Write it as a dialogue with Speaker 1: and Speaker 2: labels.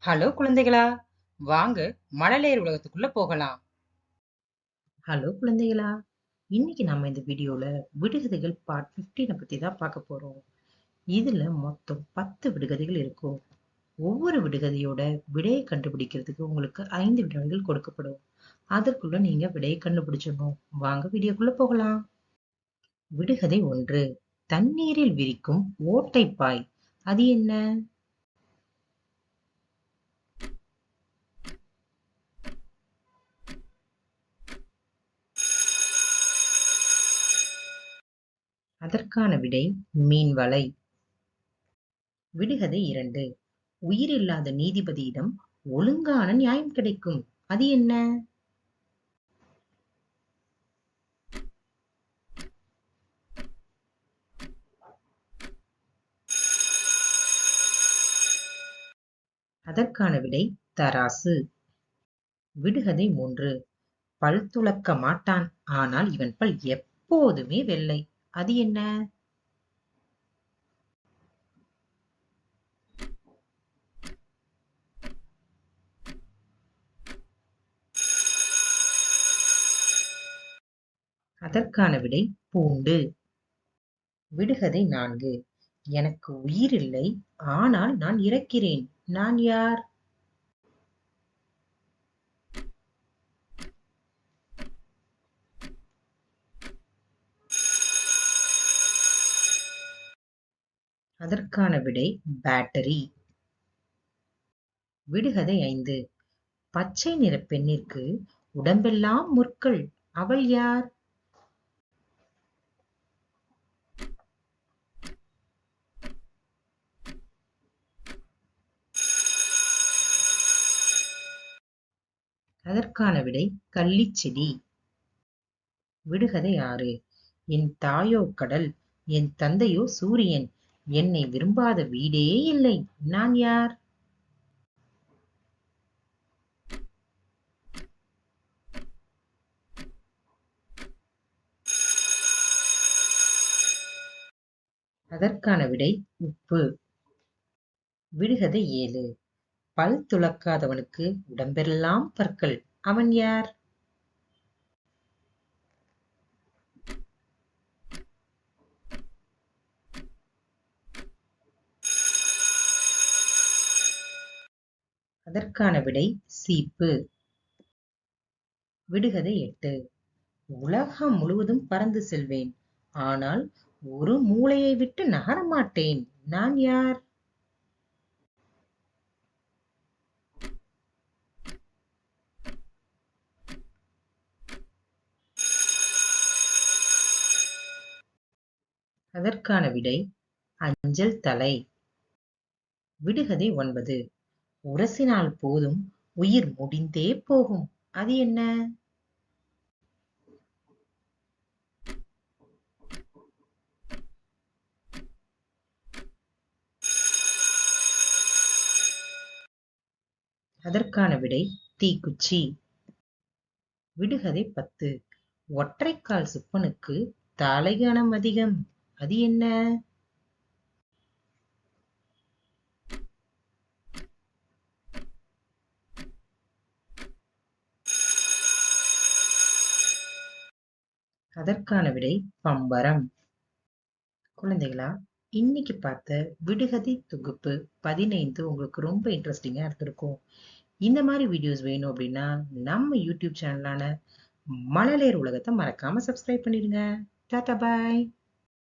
Speaker 1: Hello குழந்தைகளா, வாங்க மழலையர் உலகத்துக்குள்ள போகலாம்.
Speaker 2: ஹலோ குழந்தைகளா! இன்னைக்கு நம்ம இந்த வீடியோல விடுகதைகள் பார்ட் 15 பத்தி தான் பார்க்க போறோம். இதுல மொத்தம் 10 விடுகதைகள் இருக்கும். ஒவ்வொரு விடுகதையோட விடையை கண்டுபிடிக்கிறதுக்கு உங்களுக்கு 5 வினாடிகள் கொடுக்கப்படும். அதற்குள்ள நீங்க விடையை கண்டுபிடிச்சிடணும். வாங்க வீடியோக்குள்ள போகலாம். விடுகதை 1. தண்ணீரில் விரிக்கும் ஓட்டைப்பாய். அது என்ன? அதற்கான விடை மீன் வலை. விடுகதை 2. உயிரில்லாத நீதிபதியிடம் ஒழுங்கான நியாயம் கிடைக்கும். அது என்ன? அதற்கான விடை தராசு. விடுகதை 3. பல் துலக்க மாட்டான், ஆனால் இவன் பல் எப்போதுமே வெள்ளை. அது என்ன? அதற்கான விடை பூண்டு. விடுகதை 4. எனக்கு உயிரில்லை, ஆனால் நான் இறக்கிறேன். நான் யார்? அதற்கான விடை பேட்டரி. விடுகதை 5. பச்சை நிற பெண்ணிற்கு உடம்பெல்லாம் முற்கள். அவள் யார்? அதற்கான விடை கள்ளிச்செடி. விடுகதை 6. என் தாயோ கடல், என் தந்தையோ சூரியன், என்னை விரும்பாத வீடே இல்லை. நான் யார்? அதற்கான விடை உப்பு. விடுகதை 7. பல் துலக்காதவனுக்கு உடம்பெல்லாம் பற்கள். அவன் யார்? அதற்கான விடை சீப்பு. விடுகதை 8. உலகம் முழுவதும் பறந்து செல்வேன், ஆனால் ஒரு மூலையை விட்டு நகர மாட்டேன். நான் யார்? அதற்கான விடை அஞ்சல் தலை. விடுகதை 9. உரசினால் போதும் உயிர் முடிந்தே போகும். அது என்ன? அதற்கான விடை தீக்குச்சி. விடுகதை 10. ஒற்றைக்கால் சுப்பனுக்கு தலைகனம் அதிகம். அது என்ன? அதற்கான விடை பம்பரம். குழந்தைகளா, இன்னைக்கு பார்த்த விடுகதை தொகுப்பு 15 உங்களுக்கு ரொம்ப இன்ட்ரெஸ்டிங்கா இருந்திருக்கும். இந்த மாதிரி வீடியோஸ் வேணும் அப்படின்னா நம்ம யூடியூப் சேனலான மழலையர் உலகத்தை மறக்காம சப்ஸ்கிரைப் பண்ணிடுங்க. டாடா பாய்.